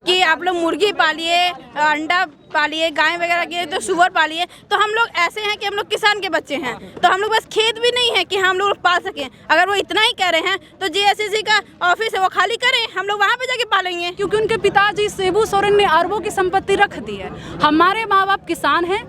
कि आप लोग मुर्गी पालिए, अंडा पालिए, गाय वगैरह की तो सुअर पालिए। तो हम लोग ऐसे हैं कि हम लोग किसान के बच्चे हैं, तो हम लोग बस खेत भी नहीं है कि हम लोग पाल सकें। अगर वो इतना ही कह रहे हैं तो जीएससी का ऑफिस है वो खाली करें, हम लोग वहाँ पे जाके पालेंगे। क्योंकि उनके पिताजी शिबू सोरेन ने अरबों की संपत्ति रख दी है। हमारे माँ बाप किसान हैं,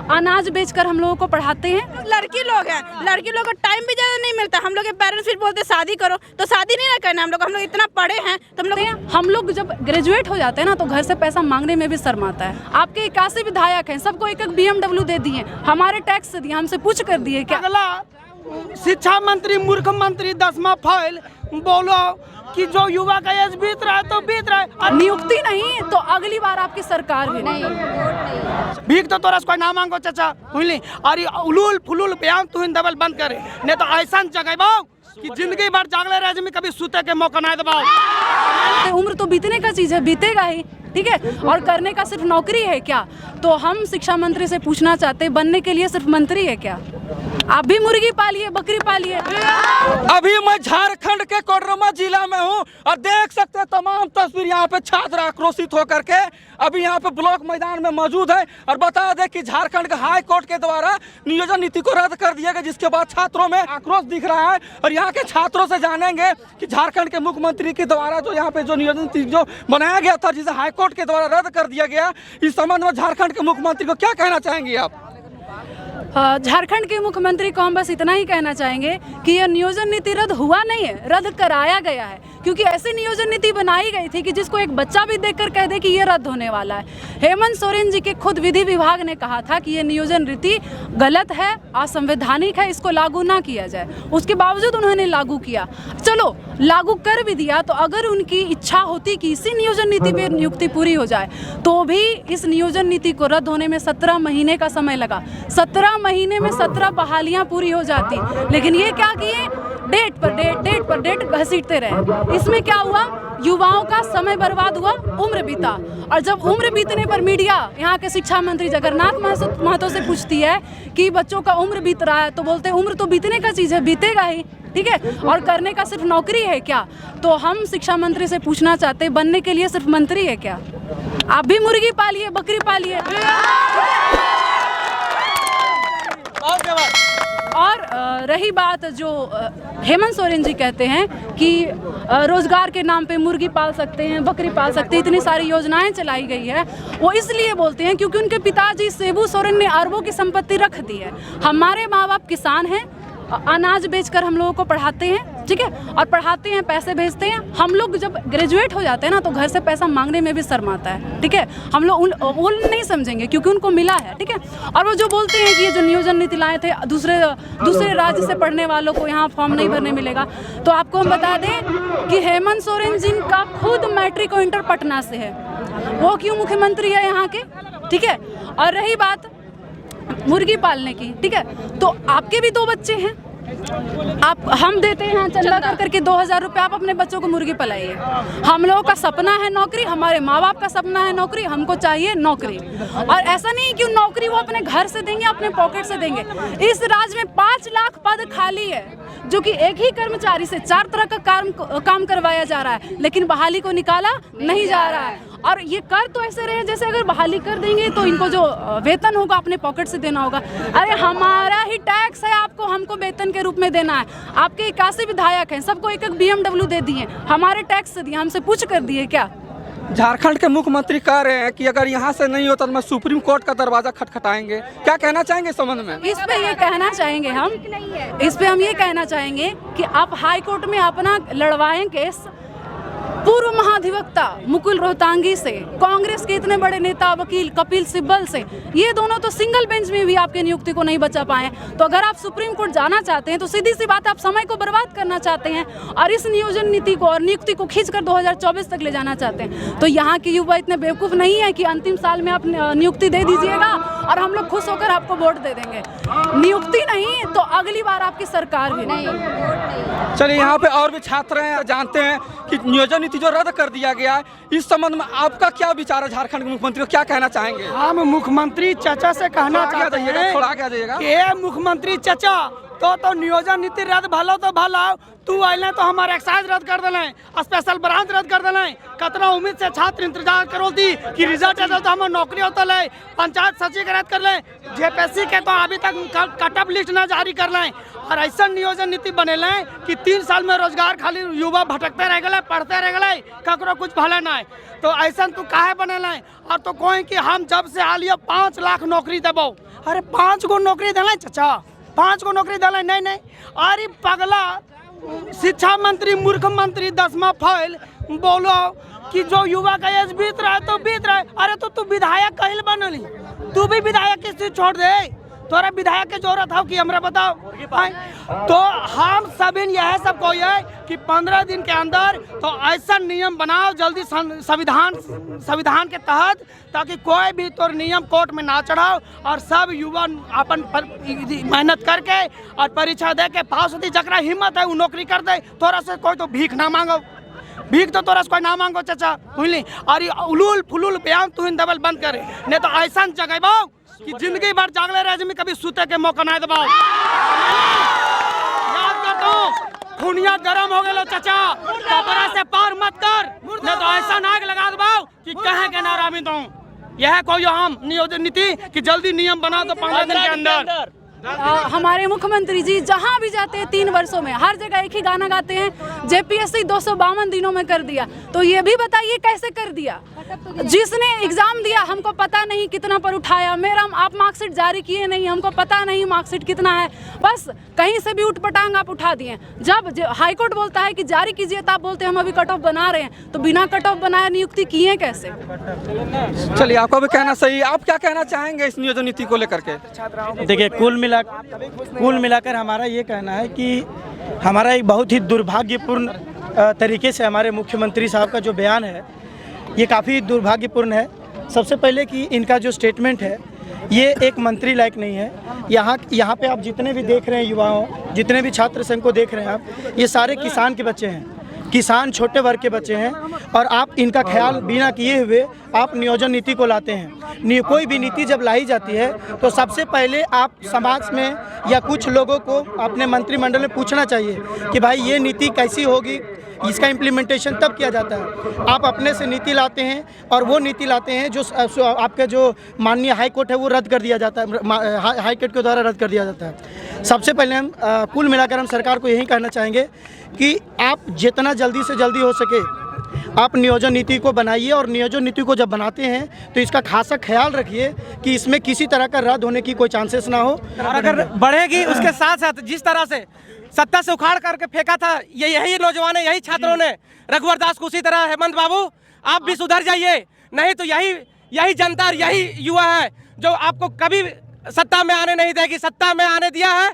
अनाज बेचकर हम लोगों को पढ़ाते हैं। लड़की लोग हैं, लड़की लोग को टाइम भी ज़्यादा नहीं मिलता। हम लोग के पेरेंट्स फिर बोलते शादी करो, तो शादी नहीं ना करना। हम लोग इतना पढ़े हैं तो हम लोग जब ग्रेजुएट हो जाते हैं ना तो घर से पैसा मांगने में भी शर्म आता है। आपके 81 विधायक हैं, सबको एक BMW दे दिए, हमारे टैक्स से दिए, हमसे पूछ कर दिए क्या? अगला शिक्षा मंत्री मूर्ख मंत्री 10वां फाइल बोलो कि जो युवा का एज बीत रहा है तो बीत रहा है। नियुक्ति नहीं तो अगली बार आपकी सरकार भी नहीं। भीख तो तोरा कोई ना मांगो चाचा हुई। अरे उलूल फुलूल बयान तू डबल बंद करे, नहीं तो ऐसा जगह बाओ कि जिंदगी भर जागले रहे में कभी सूते के मौका ना दबाओ। उम्र तो बीतने का चीज है, बीतेगा ही, ठीक है। और करने का सिर्फ नौकरी है क्या? तो हम शिक्षा मंत्री से पूछना चाहते हैं, बनने के लिए सिर्फ मंत्री है क्या? आप भी मुर्गी पालिए, बकरी पालिए। अभी मैं झारखंड के कोडरमा जिला में हूँ और देख सकते हैं तमाम तस्वीर यहाँ पे छात्र आक्रोशित होकर के अभी यहाँ पे ब्लॉक मैदान में मौजूद है। और बता दें कि झारखंड के हाई कोर्ट के द्वारा नियोजन नीति को रद्द कर दिया गया, जिसके बाद छात्रों में आक्रोश दिख रहा है। और यहाँ के छात्रों से जानेंगे कि झारखंड के मुख्यमंत्री के द्वारा जो यहाँ पे जो नियोजन नीति जो बनाया गया था, जिसे हाई कोर्ट के द्वारा रद्द कर दिया गया, इस संबंध में झारखंड के मुख्यमंत्री को क्या कहना चाहेंगे आप? झारखंड के मुख्यमंत्री को हम बस इतना ही कहना चाहेंगे कि यह नियोजन नीति रद्द हुआ नहीं है, रद्द कराया गया है। क्योंकि ऐसी नियोजन नीति बनाई गई थी कि जिसको एक बच्चा भी देखकर कह दे कि ये रद्द होने वाला है। हेमंत सोरेन जी के खुद विधि विभाग ने कहा था कि ये नियोजन नीति गलत है, असंवैधानिक है, इसको लागू ना किया जाए। उसके बावजूद उन्होंने लागू किया। चलो लागू कर भी दिया, तो अगर उनकी इच्छा होती कि इसी नियोजन नीति पे नियुक्ति पूरी हो जाए तो भी इस नियोजन नीति को रद्द होने में 17 महीने का समय लगा। 17 महीने में 17 बहालियां पूरी हो जाती, लेकिन ये क्या किए, डेट पर डेट घसीटते रहे। इसमें क्या हुआ, युवाओं का समय बर्बाद हुआ, उम्र बीता। और जब उम्र बीतने पर मीडिया यहाँ के शिक्षा मंत्री जगन्नाथ महतो से पूछती है कि बच्चों का उम्र बीत रहा है, तो बोलते हैं उम्र तो बीतने का चीज़ है, बीतेगा ही, ठीक है। और करने का सिर्फ नौकरी है क्या? तो हम शिक्षा मंत्री से पूछना चाहते हैं, बनने के लिए सिर्फ मंत्री है क्या? आप भी मुर्गी पालिए, बकरी पालिए। और रही बात जो हेमंत सोरेन जी कहते हैं कि रोजगार के नाम पे मुर्गी पाल सकते हैं, बकरी पाल सकते हैं, इतनी सारी योजनाएं चलाई गई है, वो इसलिए बोलते हैं क्योंकि उनके पिताजी शिबू सोरेन ने अरबों की संपत्ति रख दी है। हमारे माँ बाप किसान हैं, अनाज बेचकर हम लोगों को पढ़ाते हैं, ठीक है, और पढ़ाते हैं, पैसे भेजते हैं। हम लोग जब ग्रेजुएट हो जाते हैं ना तो घर से पैसा मांगने में भी शर्म आता है, ठीक है। हम लोग वो नहीं समझेंगे क्योंकि उनको मिला है, ठीक है। और वो जो बोलते हैं कि ये जो नियोजन नीति लाए थे दूसरे राज्य से पढ़ने वालों को यहाँ फॉर्म नहीं भरने मिलेगा, तो आपको हम बता दें कि हेमंत सोरेन जी का खुद मैट्रिक और इंटर पटना से है, वो क्यों मुख्यमंत्री है यहाँ के, ठीक है। और रही बात मुर्गी पालने की, ठीक है, तो आपके भी 2 बच्चे हैं, हम देते हैं चंदा कर करके 2000 रुपये, आप अपने बच्चों को मुर्गी पलाइए। हम लोगों का सपना है नौकरी, हमारे माँ बाप का सपना है नौकरी, हमको चाहिए नौकरी। और ऐसा नहीं कि नौकरी वो अपने घर से देंगे, अपने पॉकेट से देंगे। इस राज्य में 5 लाख पद खाली है, जो कि एक ही कर्मचारी से 4 तरह का काम करवाया जा रहा है, लेकिन बहाली को निकाला नहीं जा रहा है। और ये कर तो ऐसे रहे जैसे अगर बहाली कर देंगे तो इनको जो वेतन होगा अपने पॉकेट से देना होगा। अरे हमारा ही टैक्स है, आपको हमको वेतन के रूप में देना है। आपके 81 विधायक हैं, सबको एक BMW दे दिए, हमारे टैक्स से दिए, हमसे पूछ कर दिए क्या? झारखंड के मुख्यमंत्री कह रहे हैं कि अगर यहाँ से नहीं होता तो मैं सुप्रीम कोर्ट का दरवाजा खटखटाएंगे, क्या कहना चाहेंगे इस संबंध में? इस पे ये कहना चाहेंगे हम ये कहना चाहेंगे कि आप हाई कोर्ट में अपना लड़वाएं केस पूर्व महाधिवक्ता मुकुल रोहतांगी से, कांग्रेस के इतने बड़े नेता वकील कपिल सिब्बल से। ये दोनों तो सिंगल बेंच में भी आपके नियुक्ति को नहीं बचा पाए। तो अगर आप सुप्रीम कोर्ट जाना चाहते हैं तो सीधी सी बात, आप समय को बर्बाद करना चाहते हैं और इस नियोजन नीति को और नियुक्ति को खींचकर 2024 तक ले जाना चाहते हैं। तो यहाँ के युवा इतने बेवकूफ़ नहीं है कि अंतिम साल में आप नियुक्ति दे दीजिएगा और हम लोग खुश होकर आपको वोट दे देंगे। नियुक्ति नहीं तो अगली बार आपकी सरकार भी नहीं। चलिए, यहाँ पे और भी छात्र हैं, जानते हैं कि नियोजन नीति जो रद्द कर दिया गया है, इस संबंध में आपका क्या विचार है? झारखंड के मुख्यमंत्री को क्या कहना चाहेंगे? हम मुख्यमंत्री चाचा से कहना चाहते हैं, थोड़ा आगे आ जाइएगा। मुख्यमंत्री चाचा तो नियोजन नीति रद्द भलो तो भलो, तू अल तो हमारे एक्साइज रद्द कर दिले, स्पेशल ब्रांच रद्द कर दिले। कितना उम्मीद से छात्र इंतजार करो थी कि रिजल्ट है तो हमें नौकरी होता ले, पंचायत सचिव रद्द कर ले, जेपीएससी के तो अभी तक कट ऑफ लिस्ट ना जारी कर लें। और ऐसा नियोजन नीति बने लें कि 3 साल में रोजगार खाली युवा भटकते रह गए, पढ़ते रह गए, ककरो कुछ भले ना। तो ऐसा तू काहे बने लें। और तो कोई कि हम जब से आलिए 5 लाख नौकरी देबो। अरे 5 गो नौकरी दिले चाचा, 5 गो नौकरी दिले नहीं। अरे पगला शिक्षा मंत्री मूर्ख मंत्री 10वां फेल बोलो कि जो युवा का एज बीत रहा है तो बीत रहा है। अरे तो तू विधायक कहिल बनली, तू भी विधायक की चीज छोड़ दे, तोरा विधायक के जरूरत हो कि हमरा बताओ। तो हम सभी यह सब को है कि 15 दिन के अंदर तो ऐसा नियम बनाओ जल्दी संविधान के तहत, ताकि कोई भी तो नियम कोर्ट में ना चढ़ाओ और सब युवा अपन मेहनत करके और परीक्षा दे के पास होती, जकरा हिम्मत है वो नौकरी कर दे। तोरा से कोई तो भीख ना मांगो, भीख तो तोरा से कोई ना मांगो चाचा, बुझली। और उलूल फुलूल बयान तू दबल बंद करे, नहीं तो ऐसा जगह कि जिंदगी भर जागले रह में कभी सूते के मौका ना दबाओ। याद कर दो, खुनिया गरम हो गए चाचा, कपड़ा से पार मत कर, नहीं तो ऐसा नाग लगा दबाओ कि कहे के ना रामी दो। यह कोई हम नियोजन नीति कि जल्दी नियम बना दो 15 दिन के अंदर। हमारे मुख्यमंत्री जी जहाँ भी जाते हैं 3 वर्षों में हर जगह एक ही गाना गाते हैं, जेपीएससी 252 दिनों में कर दिया। तो ये भी बताइए कैसे कर दिया? जिसने एग्जाम दिया हमको पता नहीं कितना पर उठाया, मैडम आप मार्कशीट जारी किए नहीं, हमको पता नहीं मार्कशीट कितना है, बस कहीं से भी उठपटांग आप उठा दिए। जब हाईकोर्ट बोलता है कि जारी कीजिए तो आप बोलते हैं हम अभी कट ऑफ बना रहे हैं, तो बिना कट ऑफ बनाए नियुक्ति किए कैसे? चलिए आपको भी कहना सही, आप क्या कहना चाहेंगे इस नियोजन नीति को लेकर के? देखिए कुल मिलाकर हमारा ये कहना है कि हमारा एक बहुत ही दुर्भाग्यपूर्ण तरीके से हमारे मुख्यमंत्री साहब का जो बयान है ये काफ़ी दुर्भाग्यपूर्ण है। सबसे पहले कि इनका जो स्टेटमेंट है ये एक मंत्री लायक नहीं है। यहाँ पे आप जितने भी देख रहे हैं युवाओं, जितने भी छात्र संघ को देख रहे हैं आप, ये सारे किसान के बच्चे हैं, किसान छोटे वर्ग के बच्चे हैं। और आप इनका ख्याल बिना किए हुए आप नियोजन नीति को लाते हैं। कोई भी नीति जब लाई जाती है तो सबसे पहले आप समाज में या कुछ लोगों को अपने मंत्रिमंडल में पूछना चाहिए कि भाई ये नीति कैसी होगी, इसका इम्प्लीमेंटेशन तब किया जाता है। आप अपने से नीति लाते हैं और वो नीति लाते हैं जो आपका जो माननीय हाई कोर्ट है वो रद्द कर दिया जाता है, हाई कोर्ट के द्वारा रद्द कर दिया जाता है। सबसे पहले हम कुल मिलाकर हम सरकार को यही कहना चाहेंगे कि आप जितना जल्दी से जल्दी हो सके आप नियोजन नीति को बनाइए, और नियोजन नीति को जब बनाते हैं तो इसका खासा ख्याल रखिए कि इसमें किसी तरह का रद्द होने की कोई चांसेस ना हो। और अगर बढ़ेगी उसके साथ साथ जिस तरह से सत्ता से उखाड़ करके फेंका था यही नौजवान यही छात्रों ने रघुवर दास को, उसी तरह हेमंत बाबू आप भी सुधर जाइए, नहीं तो यही जनता यही युवा है जो आपको कभी सत्ता में आने नहीं देगी। सत्ता में आने दिया है,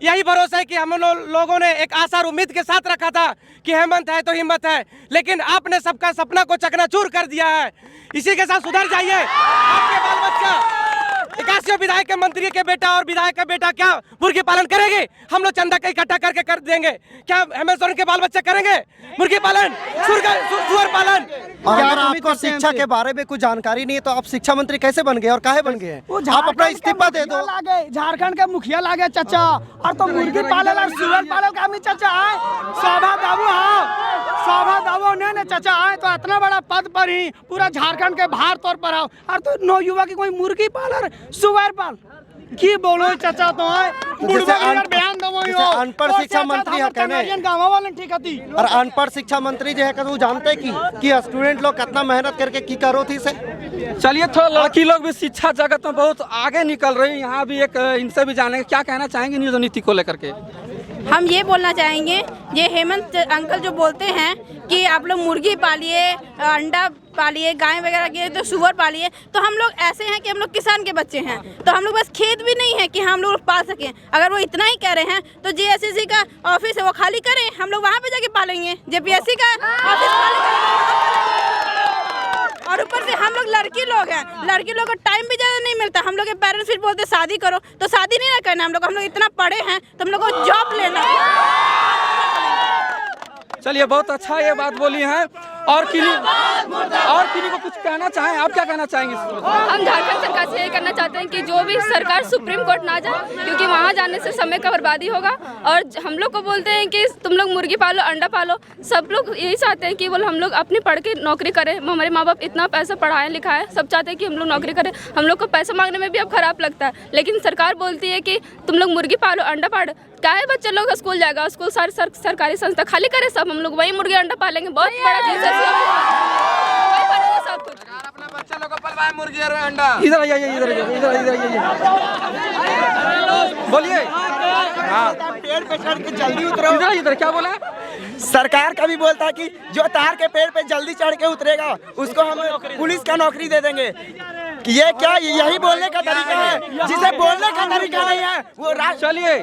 यही भरोसा है कि हम लोगों ने एक आशा और उम्मीद के साथ रखा था कि हेमंत है तो हिम्मत है, लेकिन आपने सबका सपना को चकनाचूर कर दिया है। इसी के साथ सुधर जाइए। आपके बाल बच्चा 81 विधायक के मंत्री के बेटा और विधायक का बेटा क्या मुर्गी पालन करेंगे? हम लोग चंदा का इकट्ठा करके कर देंगे, क्या हेमंत सोरेन के बाल बच्चे करेंगे मुर्गी पालन, सुअर पालन? अगर आपको शिक्षा के बारे में कुछ जानकारी नहीं है तो आप शिक्षा मंत्री कैसे बन गए और काहे बन गए? आप अपना इस्तीफा दे दो। झारखंड के मुखिया लागे चाचा, और तो मुर्गी पालन और सुअर पालन का भी चाचा आए, शोभा दाबू ने चाचा आए तो इतना बड़ा पद पर ही पूरा झारखंड के बाहर तौर पर आओ, और तो नौ युवा की कोई मुर्गी पालन सुअर पाल की बोलो चाचा तो आए बयान दो। अनपढ़ शिक्षा मंत्री है और अनपढ़ शिक्षा मंत्री जो है वो जानते कि स्टूडेंट लोग कितना मेहनत करके की करो थी से। चलिए थोड़ा लड़की लोग भी शिक्षा जगत में बहुत आगे निकल रही है, यहाँ भी एक इनसे भी जानेंगे क्या कहना चाहेंगे नियोजन नीति को लेकर के। हम ये बोलना चाहेंगे, ये हेमंत अंकल जो बोलते हैं कि आप लोग मुर्गी पालिए, अंडा पालिए, गाय वगैरह की तो सुअर पालिए, तो हम लोग ऐसे हैं कि हम लोग किसान के बच्चे हैं, तो हम लोग बस खेत भी नहीं है कि हम लोग पाल सकें। अगर वो इतना ही कह रहे हैं तो जेएसएससी का ऑफिस है वो खाली करें, हम लोग वहाँ पे जाके पालेंगे। जेपीएससी का ऑफिस खाली करें। और ऊपर से हम लोग लड़की लोग हैं, लड़की लोग को टाइम भी ज़्यादा नहीं मिलता। हम लोग के पेरेंट्स फिर बोलते शादी करो, तो शादी नहीं ना करना हम लोग इतना पढ़े हैं तो हम लोग को जॉब लेना है। चलिए बहुत अच्छा ये बात बोली है। और किन्हीं को कुछ कहना चाहें, आप क्या कहना चाहेंगे? हम झारखंड सरकार से यही करना चाहते हैं कि जो भी सरकार सुप्रीम कोर्ट ना जाए, क्योंकि वहाँ जाने से समय का बर्बादी होगा। और हम लोग को बोलते हैं कि तुम लोग मुर्गी पालो, अंडा पालो, सब लोग यही चाहते हैं कि बोल हम लोग अपनी पढ़ के नौकरी करें। हमारे माँ बाप इतना पैसा पढ़ाए लिखाए, सब चाहते हैं कि हम लोग नौकरी करें। हम लोग को पैसा मांगने में भी अब खराब लगता है, लेकिन सरकार बोलती है कि तुम लोग मुर्गी पालो, अंडा पालो। क्या है, बच्चे लोग स्कूल जाएगा, स्कूल सारी सरकारी संस्था खाली करे, सब हम लोग वही मुर्गी अंडा पालेंगे। बहुत बड़ा चीज है, वही करेंगे सब कुछ। अपना बच्चा लोग को पलवाए मुर्गी और अंडा। इधर आइए, इधर बोलिए। हाँ, पेड़ पे चढ़ के जल्दी उतरो। इधर क्या बोला? सरकार कभी बोलता है कि जो तार के पेड़ पे जल्दी चढ़ के उतरेगा उसको हम पुलिस का नौकरी दे देंगे। ये क्या, यही बोलने का तरीका है? जिसे बोलने का तरीका नहीं है वो चलिए,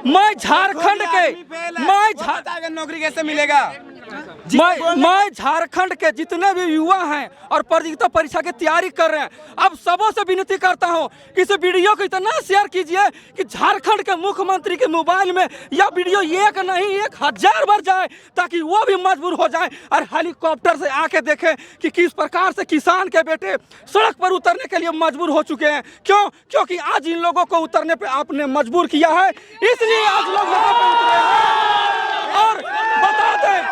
मैं झारखंड के नौकरी कैसे मिलेगा? मैं झारखंड के जितने भी युवा हैं और प्रतियोगिता परीक्षा की तैयारी कर रहे हैं, अब सबों से विनती करता हूं कि इस वीडियो को इतना शेयर कीजिए कि झारखंड के मुख्यमंत्री के मोबाइल में यह वीडियो एक नहीं 1000 बार जाए, ताकि वो भी मजबूर हो जाए और हेलीकॉप्टर से आके देखें कि किस प्रकार से किसान के बेटे सड़क पर उतरने के लिए मजबूर हो चुके हैं। क्योंकि आज इन लोगों को उतरने पे आपने मजबूर किया है, इसलिए आज लोग यहाँ पे उतरे हैं। और बता दें,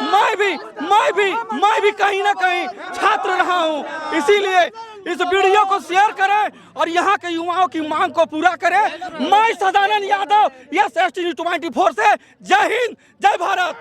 मैं भी कहीं ना कहीं छात्र रहा हूं, इसीलिए इस वीडियो को शेयर करें और यहाँ के युवाओं की मांग को पूरा करें। मैं सदानंद यादव, SSTV 24 से, जय हिंद, जय भारत।